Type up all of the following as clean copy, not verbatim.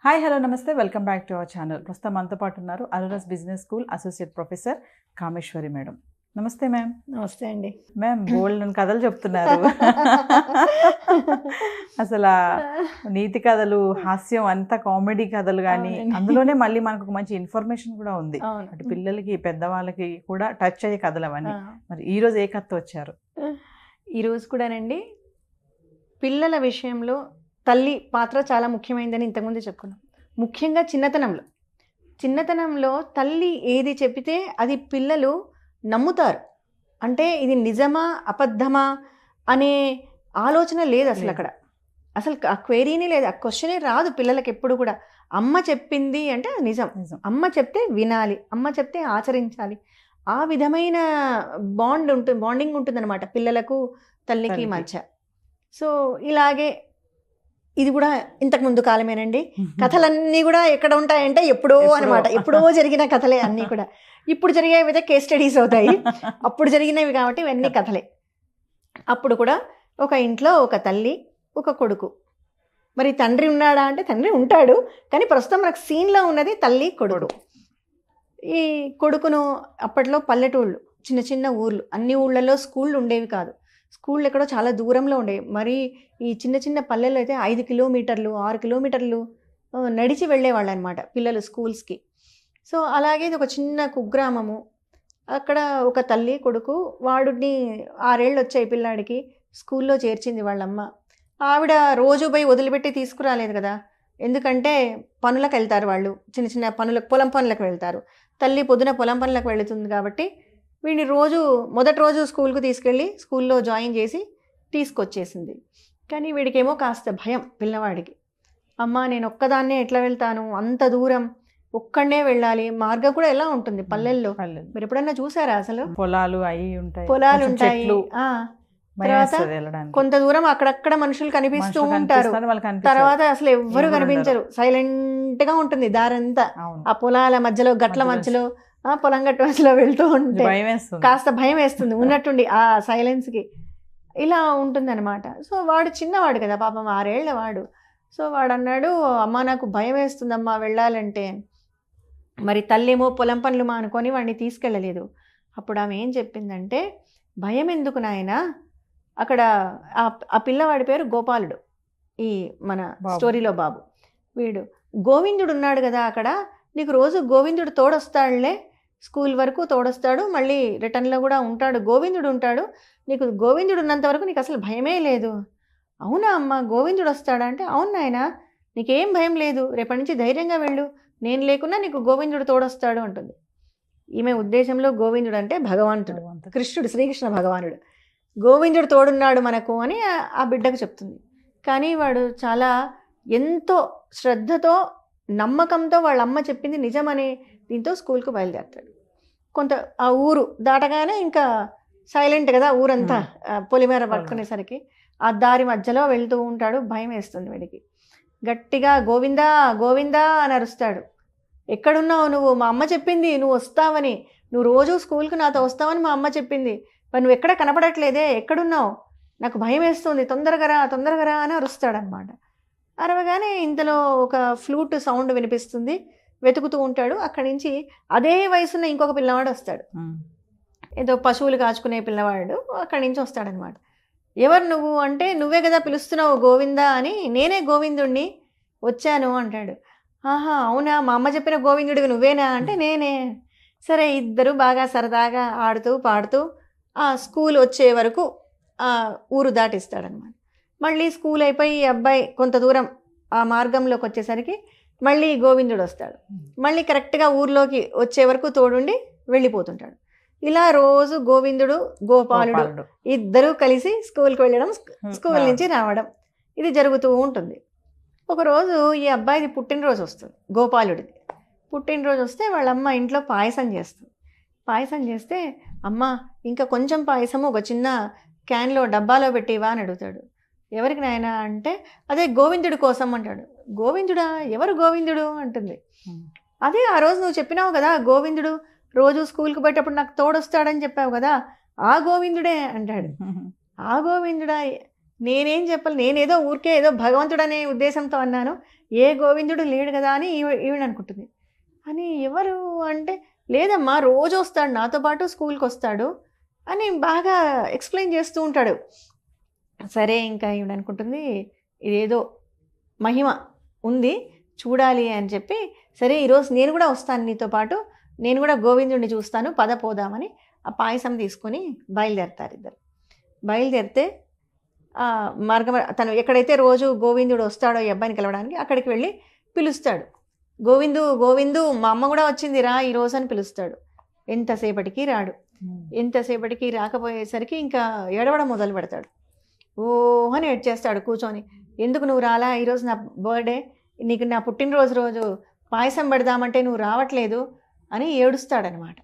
Hi hello నమస్తే welcome back to our channel. ప్రస్తుతం మనతో పాటు ఉన్నారు Aurora's business school associate professor Kameshwari madam. నమస్తే మ్యామ్. నమస్తే అండి. మ్యామ్ గోల్డెన్ కథలు చెప్తున్నారు. అసలు నీతి కథలు, హాస్యం, అంతా కామెడీ కథలు, కానీ అందులోనే మళ్ళీ మనకు ఒక మంచి ఇన్ఫర్మేషన్ కూడా ఉంది. అటు పిల్లలకి పెద్దవాళ్ళకి కూడా టచ్ అయ్యే కథలు అవన్నీ. మరి ఈ రోజు ఏ కథ వచ్చారు? ఈరోజు కూడానండి పిల్లల విషయంలో తల్లి పాత్ర చాలా ముఖ్యమైనదని ఇంతకుముందు చెప్పుకున్నాం. ముఖ్యంగా చిన్నతనంలో తల్లి ఏది చెబితే అది పిల్లలు నమ్ముతారు. అంటే ఇది నిజమా అబద్ధమా అనే ఆలోచన లేదు అసలు. అక్కడ అసలు ఆ క్వెరీనే లేదు, ఆ క్వశ్చనే రాదు పిల్లలకి ఎప్పుడు కూడా. అమ్మ చెప్పింది అంటే అది నిజం, అమ్మ చెప్తే వినాలి, అమ్మ చెప్తే ఆచరించాలి. ఆ విధమైన బాండింగ్ ఉంటుందన్నమాట పిల్లలకు తల్లికి మధ్య. సో ఇలాగే ఇది కూడా ఇంతకు ముందు కాలమేనండి. కథలన్నీ కూడా ఎక్కడ ఉంటాయంటే ఎప్పుడో అనమాట, ఎప్పుడో జరిగిన కథలే అన్నీ కూడా. ఇప్పుడు జరిగేవి అయితే కేస్ స్టడీస్ అవుతాయి, అప్పుడు జరిగినవి కాబట్టి ఇవన్నీ కథలే. అప్పుడు కూడా ఒక ఇంట్లో ఒక తల్లి ఒక కొడుకు. మరి తండ్రి ఉన్నాడా అంటే తండ్రి ఉంటాడు, కానీ ప్రస్తుతం మనకు సీన్లో ఉన్నది తల్లి కొడుకు. ఈ కొడుకును అప్పట్లో పల్లెటూళ్ళు, చిన్న చిన్న ఊర్లు, అన్ని ఊళ్ళల్లో స్కూళ్ళు ఉండేవి కాదు. స్కూళ్ళు ఎక్కడో చాలా దూరంలో ఉండేవి. మరి ఈ చిన్న చిన్న పల్లెల్లో అయితే 5 కిలోమీటర్లు 6 కిలోమీటర్లు నడిచి వెళ్ళేవాళ్ళు అనమాట పిల్లలు స్కూల్స్కి. సో అలాగే ఇది ఒక చిన్న కుగ్రామము. అక్కడ ఒక తల్లి కొడుకు, వాడిని 6 ఏళ్ళు వచ్చాయి పిల్లాడికి. స్కూల్లో చేర్చింది వాళ్ళమ్మ. ఆవిడ రోజు పోయి వదిలిపెట్టి తీసుకురాలేదు కదా, ఎందుకంటే పనులకు వెళ్తారు వాళ్ళు, చిన్న చిన్న పనులకు, పొలం పనులకు వెళ్తారు. తల్లి పొద్దున పొలం పనులకు వెళుతుంది కాబట్టి వీడిని మొదటి రోజు స్కూల్కి తీసుకెళ్ళి స్కూల్లో జాయిన్ చేసి తీసుకొచ్చేసింది. కానీ వీడికేమో కాస్త భయం పిల్లవాడికి. అమ్మ నేను ఒక్కదాన్నే ఎట్లా వెళ్తాను, అంత దూరం ఒక్కడనే వెళ్ళాలి. మార్గం కూడా ఎలా ఉంటుంది పల్లెల్లో, మీరు ఎప్పుడన్నా చూసారా? అసలు పొలాలు ఉంటాయి. తర్వాత కొంత దూరం అక్కడక్కడ మనుషులు కనిపిస్తూ ఉంటారు, తర్వాత అసలు ఎవ్వరు కనిపించరు. సైలెంట్ గా ఉంటుంది దారంతా. ఆ పొలాల మధ్యలో, గట్ల మధ్యలో, పొలం గట్ల మధ్యలో వెళ్తూ ఉంటే కాస్త భయం వేస్తుంది ఉన్నట్టుండి ఆ సైలెన్స్ కి. ఇలా ఉంటుంది అనమాట. సో వాడు చిన్నవాడు కదా పాపం, 6 ఏళ్ల వాడు. సో వాడు అన్నాడు, అమ్మ నాకు భయం వేస్తుందమ్మా వెళ్ళాలంటే. మరి తల్లేమో పొలం పనులు అనుకొని వాడిని తీసుకెళ్ళలేదు. అప్పుడు ఆమె ఏం చెప్పిందంటే, భయం ఎందుకు నాయనా, అక్కడ ఆ పిల్లవాడి పేరు గోపాలుడు, ఈ మన స్టోరీలో బాబు. వీడు గోవిందుడు ఉన్నాడు కదా అక్కడ, నీకు రోజు గోవిందుడు తోడొస్తాడులే, స్కూల్ వరకు తోడొస్తాడు, మళ్ళీ రిటర్న్లో కూడా ఉంటాడు, గోవిందుడు ఉంటాడు. నీకు గోవిందుడు ఉన్నంత వరకు నీకు అసలు భయమే లేదు. అవునా అమ్మ, గోవిందుడు వస్తాడా అంటే, అవును నాయన నీకేం భయం లేదు, రేపటి నుంచి ధైర్యంగా వెళ్ళు, నేను లేకున్నా నీకు గోవిందుడు తోడొస్తాడు అంటుంది. ఈమె ఉద్దేశంలో గోవిందుడు అంటే భగవంతుడు, కృష్ణుడు, శ్రీకృష్ణ భగవానుడు. గోవిందుడు తోడున్నాడు మనకు అని ఆ బిడ్డకు చెప్తుంది. కానీ వాడు చాలా ఎంతో శ్రద్ధతో, నమ్మకంతో వాళ్ళ అమ్మ చెప్పింది నిజమని దీంతో స్కూల్కు బయలుదేరతాడు. కొంత ఆ ఊరు దాటగానే ఇంకా సైలెంట్ కదా ఊరంతా, పొలిమేర పట్టుకునేసరికి ఆ దారి మధ్యలో వెళ్తూ ఉంటాడు. భయం వేస్తుంది వీడికి. గట్టిగా గోవిందా గోవిందా అని అరుస్తాడు. ఎక్కడున్నావు నువ్వు, మా అమ్మ చెప్పింది నువ్వు వస్తావని, నువ్వు రోజు స్కూల్కి నాతో వస్తావని మా అమ్మ చెప్పింది, మరి నువ్వు ఎక్కడ కనపడట్లేదే, ఎక్కడున్నావు, నాకు భయం వేస్తుంది, తొందరగా రా అని అరుస్తాడనమాట. అరవగానే ఇంతలో ఒక ఫ్లూట్ సౌండ్ వినిపిస్తుంది. వెతుకుతూ ఉంటాడు. అక్కడి నుంచి అదే వయసున్న ఇంకొక పిల్లవాడు వస్తాడు, ఏదో పశువులు కాచుకునే పిల్లవాడు అక్కడి నుంచి వస్తాడనమాట. ఎవరు నువ్వు అంటే, నువ్వే కదా పిలుస్తున్నావు గోవిందా అని, నేనే గోవిందుడిని వచ్చాను అంటాడు. ఆహా అవునా, మా అమ్మ చెప్పిన గోవిందుడివి నువ్వేనా అంటే, నేనే. సరే, ఇద్దరు బాగా సరదాగా ఆడుతూ పాడుతూ ఆ స్కూల్ వచ్చే వరకు ఆ ఊరు దాటిస్తాడనమాట. మళ్ళీ స్కూల్ అయిపోయి అబ్బాయి కొంత దూరం ఆ మార్గంలోకి వచ్చేసరికి మళ్ళీ గోవిందుడు వస్తాడు. మళ్ళీ కరెక్ట్గా ఊర్లోకి వచ్చే వరకు తోడుండి వెళ్ళిపోతుంటాడు. ఇలా రోజు గోవిందుడు గోపాలుడు ఇద్దరూ కలిసి స్కూల్కి వెళ్ళడం, స్కూల్ నుంచి రావడం, ఇది జరుగుతూ ఉంటుంది. ఒకరోజు ఈ అబ్బాయిది పుట్టినరోజు వస్తుంది, గోపాలుడిది పుట్టినరోజు వస్తే వాళ్ళమ్మ ఇంట్లో పాయసం చేస్తుంది. పాయసం చేస్తే, అమ్మ ఇంకా కొంచెం పాయసము ఒక చిన్న క్యాన్లో డబ్బాలో పెట్టివా అని అడుగుతాడు. ఎవరికి నాయన అంటే, అదే గోవిందుడి కోసం అంటాడు. గోవిందుడా, ఎవరు గోవిందుడు అంటుంది. అదే ఆ రోజు నువ్వు చెప్పినావు కదా, గోవిందుడు రోజు స్కూల్కి పోయేటప్పుడు నాకు తోడొస్తాడని చెప్పావు కదా, ఆ గోవిందుడే అంటాడు. ఆ గోవిందుడా, నేనేం చెప్పాలి, నేనేదో ఊరికే ఏదో భగవంతుడు అనే ఉద్దేశంతో అన్నాను, ఏ గోవిందుడు లేడు కదా అని ఈవిడ అనుకుంటుంది. అని ఎవరు అంటే, లేదమ్మా రోజు వస్తాడు నాతో పాటు స్కూల్కి వస్తాడు అని బాగా ఎక్స్ప్లెయిన్ చేస్తూ ఉంటాడు. సరే ఇంకా ఈవిడ అనుకుంటుంది ఇదేదో మహిమ ఉంది చూడాలి అని చెప్పి, సరే ఈరోజు నేను కూడా వస్తాను నీతో పాటు, నేను కూడా గోవిందుడిని చూస్తాను, పద పోదామని ఆ పాయసం తీసుకొని బయలుదేరతారు ఇద్దరు. బయలుదేరితే మార్గం తను ఎక్కడైతే రోజు గోవిందుడు వస్తాడో ఈ అబ్బాయిని కలవడానికి అక్కడికి వెళ్ళి పిలుస్తాడు. గోవిందు గోవిందు మా అమ్మ కూడా వచ్చింది రా ఈరోజు అని పిలుస్తాడు. ఎంతసేపటికి రాడు. ఎంతసేపటికి రాకపోయేసరికి ఇంకా ఏడవడం మొదలు పెడతాడు. ఓ అని ఏడ్చేస్తాడు కూర్చొని. ఎందుకు నువ్వు రాలా, ఈరోజు నా బర్త్డే, నీకు నా పుట్టినరోజు రోజు పాయసం పెడదామంటే నువ్వు రావట్లేదు అని ఏడుస్తాడనమాట.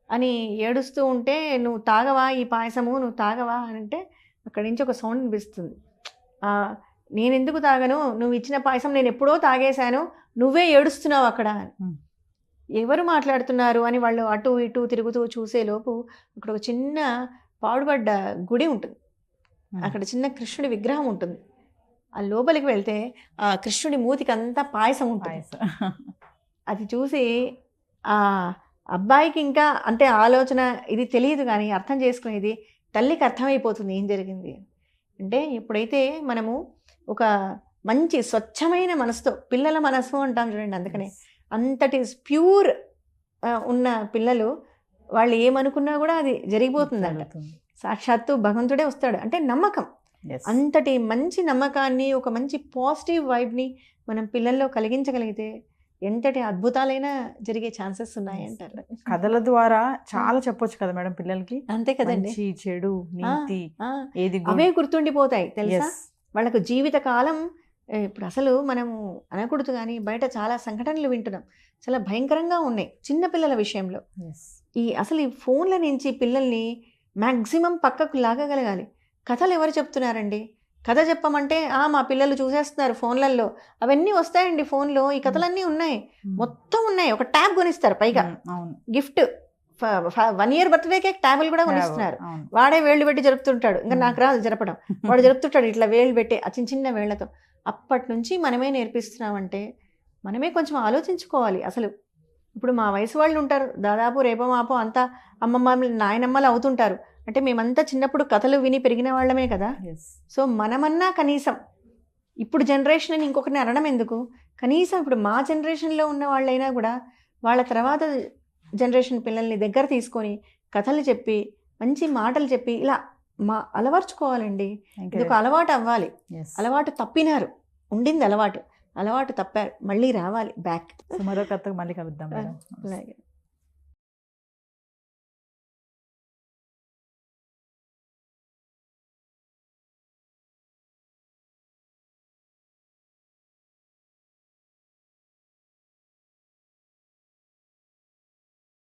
అని ఏడుస్తూ ఉంటే, నువ్వు తాగవా ఈ పాయసము, నువ్వు తాగవా అని అంటే అక్కడి నుంచి ఒక సౌండ్ వినిపిస్తుంది. నేను ఎందుకు తాగను, నువ్వు ఇచ్చిన పాయసం నేను ఎప్పుడో తాగేశాను, నువ్వే ఏడుస్తున్నావు అక్కడ అని. ఎవరు మాట్లాడుతున్నారు అని వాళ్ళు అటు ఇటు తిరుగుతూ చూసేలోపు అక్కడ ఒక చిన్న పాడుబడ్డ గుడి ఉంటుంది. అక్కడ చిన్న కృష్ణుడి విగ్రహం ఉంటుంది. ఆ లోపలికి వెళ్తే ఆ కృష్ణుడి మూతికి అంతా పాయసం ఉంటుంది. అది చూసి ఆ అబ్బాయికి ఇంకా అంటే ఆలోచన ఇది తెలియదు, కానీ అర్థం చేసుకునేది తల్లికి అర్థమైపోతుంది ఏం జరిగింది అంటే. ఎప్పుడైతే మనము ఒక మంచి స్వచ్ఛమైన మనసుతో, పిల్లల మనసు అంటాం చూడండి, అందుకనే అంతటి ప్యూర్ ఉన్న పిల్లలు వాళ్ళు ఏమనుకున్నా కూడా అది జరిగిపోతుందంట. సాక్షాత్తు భగవంతుడే వస్తాడు అంటే నమ్మకం. అంతటి మంచి నమ్మకాన్ని, ఒక మంచి పాజిటివ్ వైబ్ని మనం పిల్లల్లో కలిగించగలిగితే ఎంతటి అద్భుతాలైనా జరిగే ఛాన్సెస్ ఉన్నాయి అంటారు. కథల ద్వారా చాలా చెప్పొచ్చు కదా మేడం పిల్లలకి. అంతే కదండి, చెడు నీతి ఏది అవే గుర్తుండిపోతాయి తెలుసా వాళ్ళకు జీవిత కాలం. ఇప్పుడు అసలు మనము అనకూడదు కానీ బయట చాలా సంఘటనలు వింటున్నాం, చాలా భయంకరంగా ఉన్నాయి చిన్నపిల్లల విషయంలో. అసలు ఈ ఫోన్ల నుంచి పిల్లల్ని మ్యాక్సిమం పక్కకు లాగగలగాలి. కథలు ఎవరు చెప్తున్నారండి? కథ చెప్పమంటే మా పిల్లలు చూసేస్తున్నారు ఫోన్లలో, అవన్నీ వస్తాయండి ఫోన్లో, ఈ కథలన్నీ ఉన్నాయి, మొత్తం ఉన్నాయి. ఒక ట్యాబ్ కొనిస్తారు పైగా గిఫ్ట్, 1 year బర్త్డేకే ట్యాబులు కూడా కొనిస్తున్నారు. వాడే వేళ్ళు పెట్టి జరుపుతుంటాడు, ఇంకా నాకు రాదు జరపడం, వాడు జరుపుతుంటాడు ఇట్లా వేళ్ళు పెట్టి ఆ చిన్న చిన్న వేళ్లతో. అప్పటి నుంచి మనమే నేర్పిస్తున్నామంటే మనమే కొంచెం ఆలోచించుకోవాలి. అసలు ఇప్పుడు మా వయసు వాళ్ళు ఉంటారు దాదాపు రేపో మాపో అంతా అమ్మమ్మ నాయనమ్మలు అవుతుంటారు. అంటే మేమంతా చిన్నప్పుడు కథలు విని పెరిగిన వాళ్ళమే కదా. సో మనమన్నా కనీసం ఇప్పుడు జనరేషన్ అని ఇంకొకరిని అనడం ఎందుకు, కనీసం ఇప్పుడు మా జనరేషన్లో ఉన్న వాళ్ళైనా కూడా వాళ్ళ తర్వాత జనరేషన్ పిల్లల్ని దగ్గర తీసుకొని కథలు చెప్పి మంచి మాటలు చెప్పి ఇలా అలవర్చుకోవాలండి. ఇది ఒక అలవాటు అవ్వాలి. అలవాటు తప్పినారు, ఉండింది అలవాటు తప్పారు, మళ్ళీ రావాలి బ్యాక్. మరో కథకు మళ్ళీ కలుద్దాం.